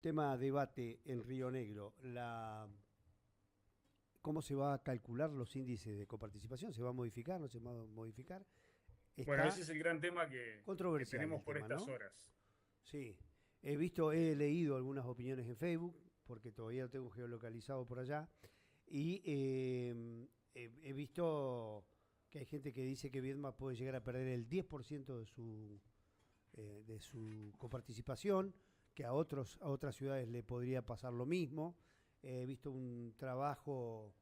Tema debate en Río Negro, ¿cómo se va a calcular los índices de coparticipación? ¿Se va a modificar? ¿No se va a modificar? Bueno, ese Está es el gran tema que controversial tenemos el por tema, estas ¿no? horas. Sí, he leído algunas opiniones en Facebook, porque todavía lo tengo geolocalizado por allá, y he visto que hay gente que dice que Viedma puede llegar a perder el 10% de su coparticipación, que a otras ciudades le podría pasar lo mismo. He visto un trabajo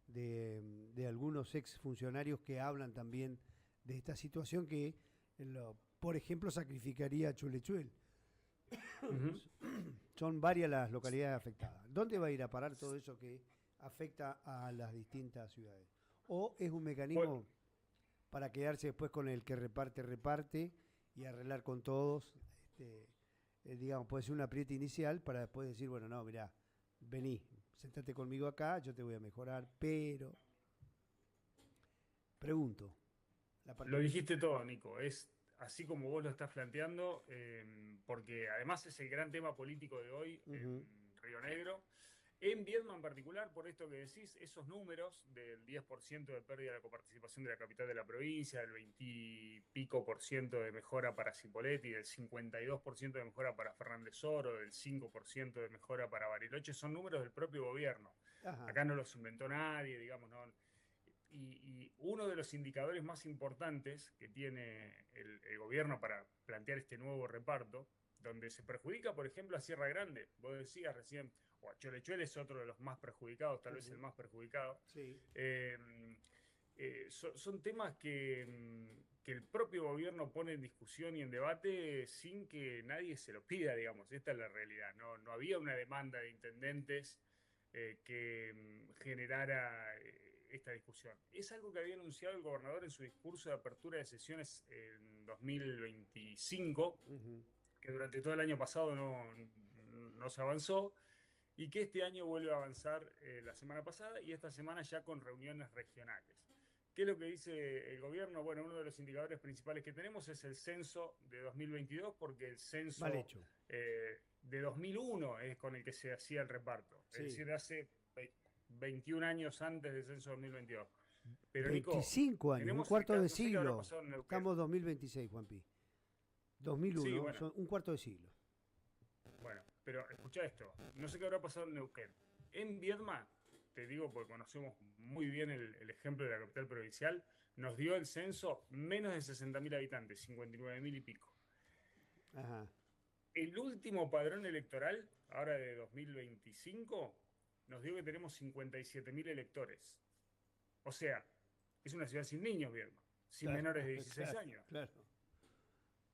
de algunos ex funcionarios que hablan también de esta situación que, por ejemplo, sacrificaría a Chulechuel. Ujú. Son varias las localidades afectadas. ¿Dónde va a ir a parar todo eso que afecta a las distintas ciudades? ¿O es un Bueno, mecanismo para quedarse después con el que reparte y arreglar con todos? Digamos, puede ser un apriete inicial para después decir, bueno, no, mirá, vení, sentate conmigo acá, yo te voy a mejorar, pero pregunto, la lo parte... dijiste todo, Nico. Es así como vos lo estás planteando, porque además es el gran tema político de hoy Ujú, en Río Negro. En Viedma en particular, por esto que decís, esos números del 10% de pérdida de la coparticipación de la capital de la provincia, del 20 y pico por ciento de mejora para Cipolletti, del 52% de mejora para Fernández Oro, del 5% de mejora para Bariloche, son números del propio gobierno. ajá, Acá no los inventó nadie, digamos, no. Y uno de los indicadores más importantes que tiene el gobierno para plantear este nuevo reparto, donde se perjudica, por ejemplo, a Sierra Grande, vos decías recién, o a Cholechuel es otro de los más perjudicados, tal vez el ujú, más perjudicado. sí, Eh, son temas que el propio gobierno pone en discusión y en debate sin que nadie se lo pida, digamos. Esta es la realidad. No había una demanda de intendentes que generara esta discusión. Es algo que había anunciado el gobernador en su discurso de apertura de sesiones en 2025, ujú, que durante todo el año pasado no se avanzó y que este año vuelve a avanzar la semana pasada y esta semana ya con reuniones regionales. ¿Qué es lo que dice el gobierno? Bueno, uno de los indicadores principales que tenemos es el censo de 2022, porque el mal censo hecho, de 2001 es con el que se hacía el reparto, es sí. decir, hace 21 años antes del censo 2022. Pero Nico, 25 años, un tenemos el cuarto caso, de no sé qué habrá siglo. pasado en Neuquén. Estamos 2026, Juanpi. Sí, 2001, bueno, son un cuarto de siglo. bueno, pero escucha esto, no sé qué habrá pasado en Neuquén. En Viedma, te digo porque conocemos muy bien el ejemplo de la capital provincial, nos dio el censo menos de 60.000 habitantes, 59.000 y pico. Ajá. El último padrón electoral, ahora de 2025, nos dio que tenemos 57.000 electores. O sea, es una ciudad sin niños, Viedma, sin Claro, menores de 16 claro, años. claro.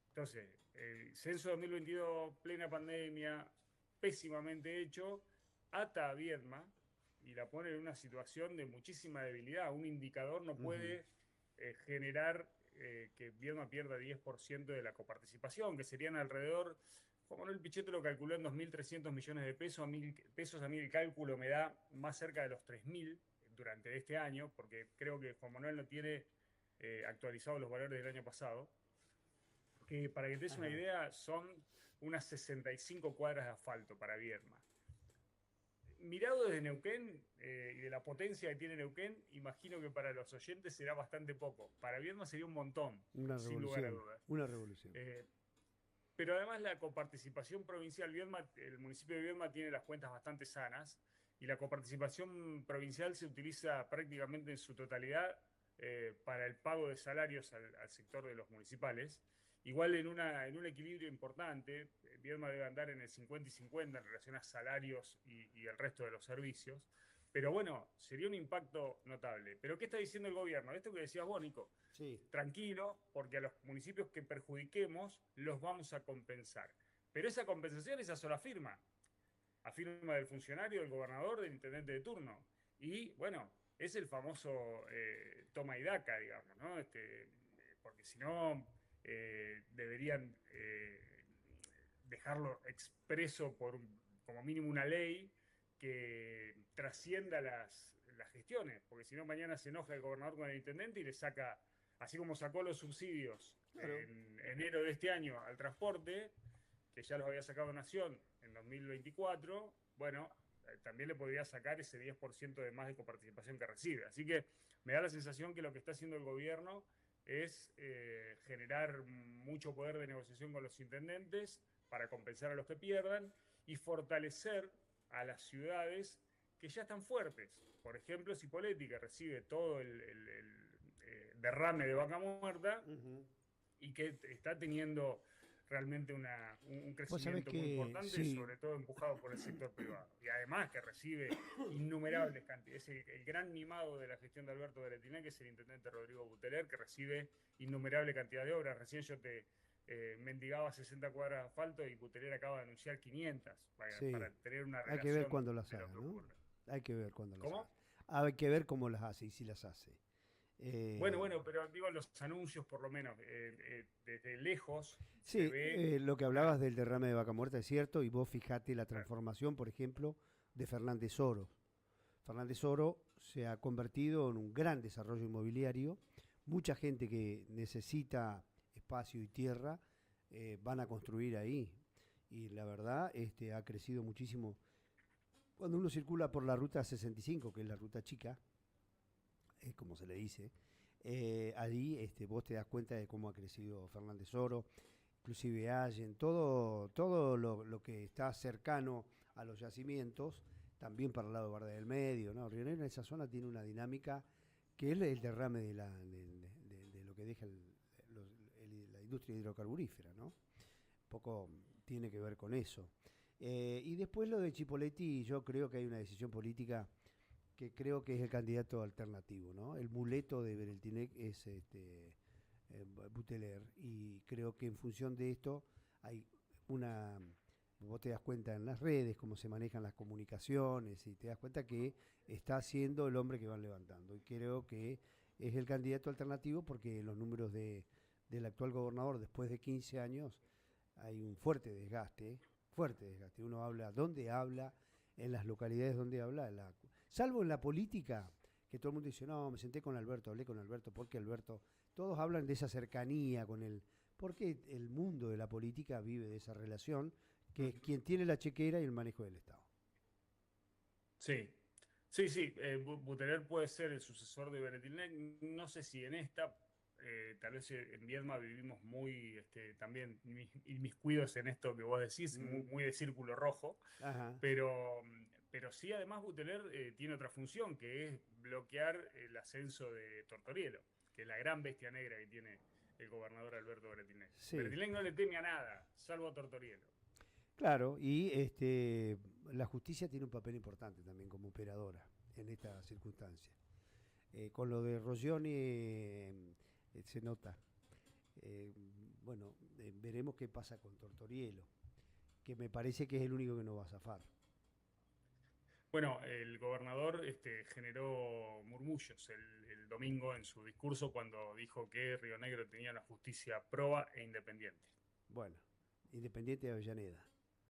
Entonces, el censo 2022, plena pandemia, pésimamente hecho, ata a Viedma y la pone en una situación de muchísima debilidad. Un indicador no Ujú. puede generar que Viedma pierda 10% de la coparticipación, que serían alrededor, Juan Manuel Pichetto lo calculó en 2.300 millones de pesos, pesos, a mí el cálculo me da más cerca de los 3.000 durante este año, porque creo que Juan Manuel no tiene actualizados los valores del año pasado, que para que te des una Ajá. idea, son unas 65 cuadras de asfalto para Viedma. Mirado desde Neuquén y de la potencia que tiene Neuquén, imagino que para los oyentes será bastante poco. Para Viedma sería un montón, Una sin lugar a revolución, dudas. una revolución. Eh, pero además la coparticipación provincial, Viedma, el municipio de Viedma tiene las cuentas bastante sanas y la coparticipación provincial se utiliza prácticamente en su totalidad para el pago de salarios al sector de los municipales. Igual en un equilibrio importante, Viedma debe andar en el 50 y 50 en relación a salarios y el resto de los servicios. Pero bueno, sería un impacto notable. ¿Pero qué está diciendo el gobierno? Esto que decías vos, Nico, Sí. tranquilo, porque a los municipios que perjudiquemos los vamos a compensar. Pero esa compensación es a sola firma, a firma del funcionario, del gobernador, del intendente de turno. Y bueno, es el famoso toma y daca, digamos, ¿no? Porque si no, deberían dejarlo expreso como mínimo una ley que trascienda las gestiones, porque si no mañana se enoja el gobernador con el intendente y le saca, así como sacó los subsidios Claro. en enero de este año al transporte, que ya los había sacado Nación en 2024, bueno, también le podría sacar ese 10% de más de coparticipación que recibe. Así que me da la sensación que lo que está haciendo el gobierno es generar mucho poder de negociación con los intendentes para compensar a los que pierdan y fortalecer a las ciudades que ya están fuertes. Por ejemplo, Cipolletti, que recibe todo el derrame de vaca muerta y que está teniendo realmente un Vos sabés crecimiento muy que importante, sí, sobre todo empujado por el sector privado. Y además que recibe innumerables cantidades. Es el gran mimado de la gestión de Alberto Beretiné, que es el intendente Rodrigo Buteler, que recibe innumerable cantidad de obras. Recién yo te mendigaba 60 cuadras de asfalto y Buteler acaba de anunciar 500 para sí. tener una Hay que ver relación cuándo las de lo haga, que ¿no? ocurre. Hay que ver cuándo las ¿Cómo? hace. Hay que ver cómo las hace y si las hace. Bueno, Eh, bueno, pero digo los anuncios por lo menos, desde lejos se sí, ve lo que una... hablabas del derrame de vaca muerta es cierto, y vos fijate la transformación, por ejemplo, de Fernández Oro. Fernández Oro se ha convertido en un gran desarrollo inmobiliario. Mucha gente que necesita espacio y tierra van a construir ahí. Y la verdad, ha crecido muchísimo. Cuando uno circula por la ruta 65, que es la ruta chica, como se le dice, allí vos te das cuenta de cómo ha crecido Fernández Oro, inclusive Allen, todo lo que está cercano a los yacimientos, también para el lado de Barra del Medio, ¿no? Río Negro en esa zona tiene una dinámica que es el derrame de lo que deja la industria hidrocarburífera, ¿no? Un poco tiene que ver con eso. Y después lo de Chipolletti, yo creo que hay una decisión política que creo que es el candidato alternativo, ¿no? El muleto de Bereltinec es Buteler, y creo que en función de esto hay una, vos te das cuenta en las redes cómo se manejan las comunicaciones y te das cuenta que está siendo el hombre que van levantando, y creo que es el candidato alternativo porque los números del actual gobernador después de 15 años hay un fuerte desgaste, fuerte desgaste. Uno habla, ¿dónde habla? En las localidades donde habla, salvo en la política, que todo el mundo dice, no, me senté con Alberto, hablé con Alberto, porque Alberto, todos hablan de esa cercanía con él, porque el mundo de la política vive de esa relación, que es quien tiene la chequera y el manejo del Estado. Sí, sí, sí, Buteler puede ser el sucesor de Beretinek. No sé si en esta, tal vez en Viedma vivimos muy también inmiscuidos en esto que vos decís, muy, Mm. muy de círculo rojo, Ajá. pero, pero sí además Buteler tiene otra función, que es bloquear el ascenso de Tortorielo, que es la gran bestia negra que tiene el gobernador Alberto Beretinek. Sí, Beretinek no le teme a nada, salvo a Tortorielo. claro, y la justicia tiene un papel importante también como operadora en esta circunstancia. Con lo de Rogioni se nota. Eh, bueno, veremos qué pasa con Tortorielo, que me parece que es el único que no va a zafar. Bueno, el gobernador generó murmullos el domingo en su discurso cuando dijo que Río Negro tenía una justicia proba e independiente. Bueno, Independiente de Avellaneda.